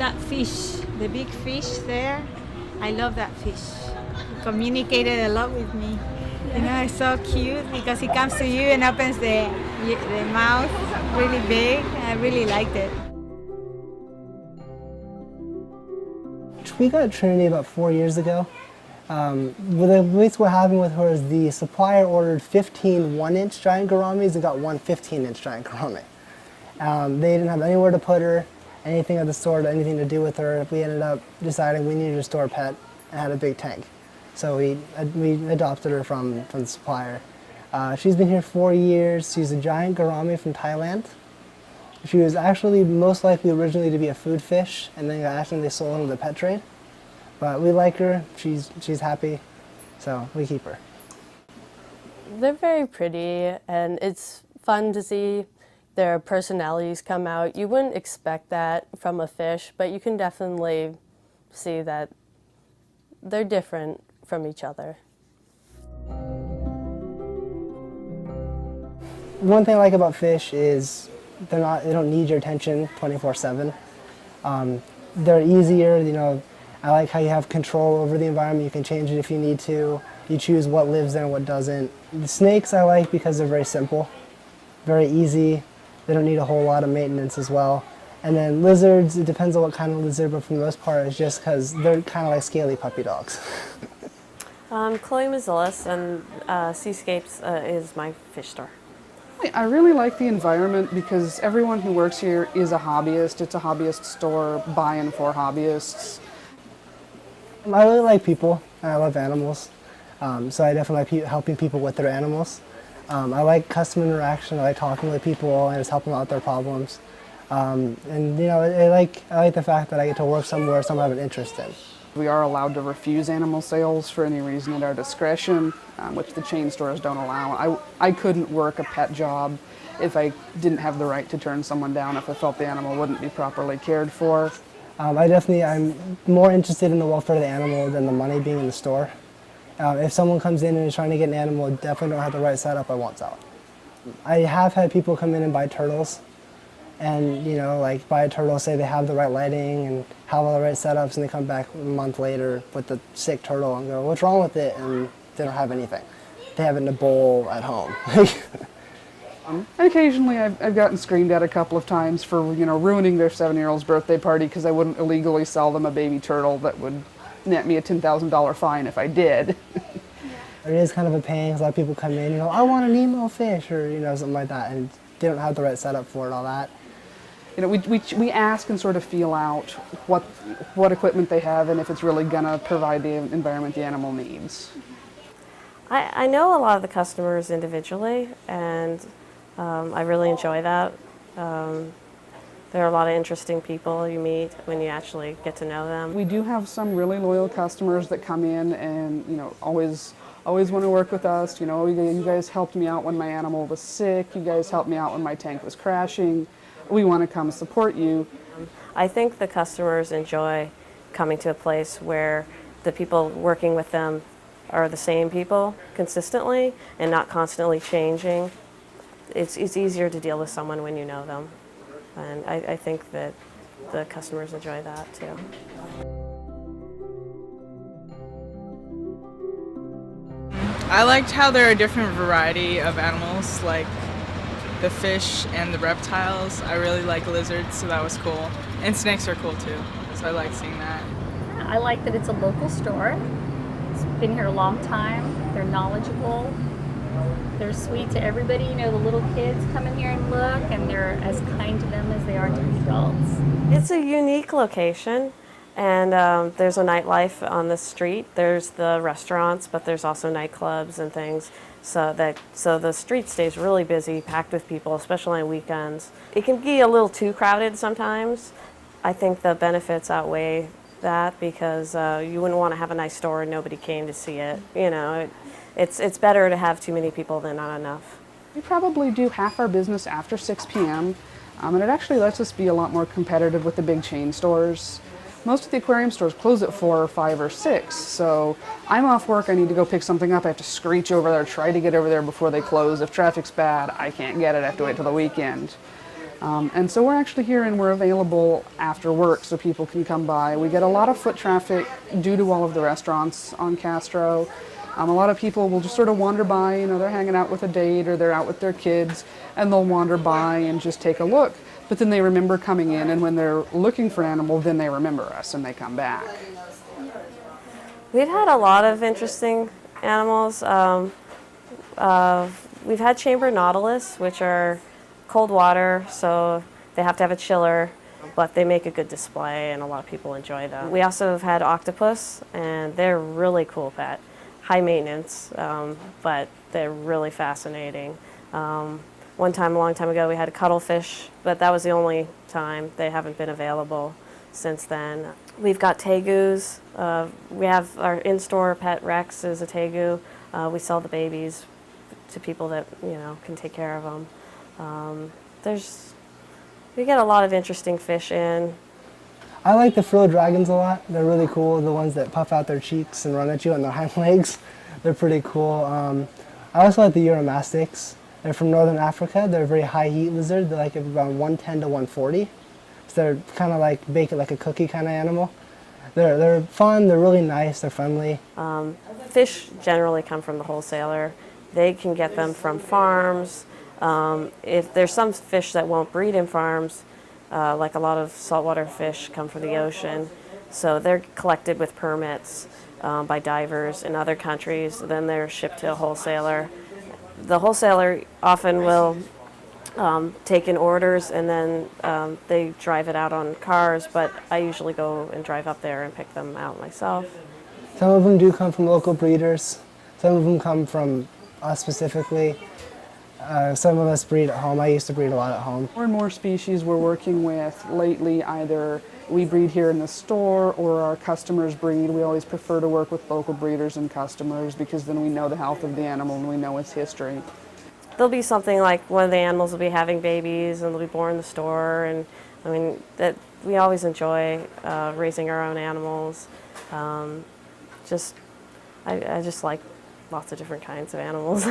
that fish, the big fish there. I love that fish. He communicated a lot with me. You know, it's so cute because he comes to you and opens the mouth really big. I really liked it. We got Trinity about 4 years ago. The ways we're having with her is the supplier ordered 15 1-inch giant gouramis and got one 15-inch giant gourami. They didn't have anywhere to put her, anything of the sort, anything to do with her. We ended up deciding we needed to store a pet and had a big tank. So we adopted her from the supplier. She's been here 4 years. She's a giant gourami from Thailand. She was actually most likely originally to be a food fish, and then actually they sold her in the pet trade. But we like her. She's happy, so we keep her. They're very pretty, and it's fun to see their personalities come out. You wouldn't expect that from a fish, but you can definitely see that they're different from each other. One thing I like about fish is they don't need your attention 24/7. They're easier, you know. I like how you have control over the environment. You can change it if you need to. You choose what lives there and what doesn't. The snakes I like because they're very simple, very easy. They don't need a whole lot of maintenance as well. And then lizards, it depends on what kind of lizard, but for the most part, it's just because they're kind of like scaly puppy dogs. Chloe Mezilis, and Seascapes is my fish store. I really like the environment because everyone who works here is a hobbyist. It's a hobbyist store by and for hobbyists. I really like people, and I love animals, so I definitely like helping people with their animals. I like customer interaction. I like talking with people and just helping them out with their problems. And you know, I like the fact that I get to work somewhere someone I have an interest in. We are allowed to refuse animal sales for any reason at our discretion, which the chain stores don't allow. I couldn't work a pet job if I didn't have the right to turn someone down if I felt the animal wouldn't be properly cared for. I'm more interested in the welfare of the animal than the money being in the store. If someone comes in and is trying to get an animal and definitely don't have the right setup, I won't sell it. I have had people come in and buy turtles, and you know, like buy a turtle, say they have the right lighting and have all the right setups, and they come back a month later with the sick turtle and go, "What's wrong with it?" And they don't have anything. They have it in a bowl at home. And occasionally I've gotten screamed at a couple of times for, you know, ruining their 7-year-old's birthday party because I wouldn't illegally sell them a baby turtle that would net me a $10,000 fine if I did. It is kind of a pain because a lot of people come in, you know, I want an emo fish or, you know, something like that, and they don't have the right setup for it and all that. You know, we ask and sort of feel out what equipment they have and if it's really going to provide the environment the animal needs. I know a lot of the customers individually, and I really enjoy that. There are a lot of interesting people you meet when you actually get to know them. We do have some really loyal customers that come in and, you know, always want to work with us. You know, you guys helped me out when my animal was sick. You guys helped me out when my tank was crashing. We want to come support you. I think the customers enjoy coming to a place where the people working with them are the same people consistently and not constantly changing. It's easier to deal with someone when you know them. And I think that the customers enjoy that too. I liked how there are a different variety of animals, like the fish and the reptiles. I really like lizards, so that was cool. And snakes are cool too, so I like seeing that. I like that it's a local store. It's been here a long time. They're knowledgeable. They're sweet to everybody. You know, the little kids come in here and look, and they're as kind to them as they are to the adults. It's a unique location, and there's a nightlife on the street. There's the restaurants, but there's also nightclubs and things. So the street stays really busy, packed with people, especially on weekends. It can be a little too crowded sometimes. I think the benefits outweigh that because you wouldn't want to have a nice store and nobody came to see it. You know, it's better to have too many people than not enough. We probably do half our business after 6 p.m. And it actually lets us be a lot more competitive with the big chain stores. Most of the aquarium stores close at 4 or 5 or 6, so I'm off work, I need to go pick something up, I have to screech over there, try to get over there before they close. If traffic's bad, I can't get it, I have to wait till the weekend. And so we're actually here and we're available after work so people can come by. We get a lot of foot traffic due to all of the restaurants on Castro. A lot of people will just sort of wander by, you know, they're hanging out with a date or they're out with their kids and they'll wander by and just take a look. But then they remember coming in, and when they're looking for an animal, then they remember us and they come back. We've had a lot of interesting animals. We've had chambered nautilus, which are cold water, so they have to have a chiller, but they make a good display and a lot of people enjoy them. We also have had octopus, and they're really cool pet. High maintenance, but they're really fascinating. One time, a long time ago, we had a cuttlefish, but that was the only time. They haven't been available since then. We've got tegus. We have our in-store pet Rex is a tegu. We sell the babies to people that, you know, can take care of them. We get a lot of interesting fish in. I like the frilled dragons a lot. They're really cool. The ones that puff out their cheeks and run at you on their hind legs. They're pretty cool. I also like the Uromastyx. They're from northern Africa. They're a very high heat lizard. They're like around 110 to 140. So they're kind of like bake it like a cookie kind of animal. They're fun. They're really nice. They're friendly. Fish generally come from the wholesaler. They can get them from farms. If there's some fish that won't breed in farms, like a lot of saltwater fish come from the ocean, so they're collected with permits by divers in other countries. Then they're shipped to a wholesaler. The wholesaler often will take in orders and then they drive it out on cars, but I usually go and drive up there and pick them out myself. Some of them do come from local breeders. Some of them come from us specifically. Some of us breed at home. I used to breed a lot at home. More and more species we're working with lately, either we breed here in the store or our customers breed. We always prefer to work with local breeders and customers because then we know the health of the animal and we know its history. There'll be something like one of the animals will be having babies and they'll be born in the store, and I mean that we always enjoy raising our own animals. I just like lots of different kinds of animals.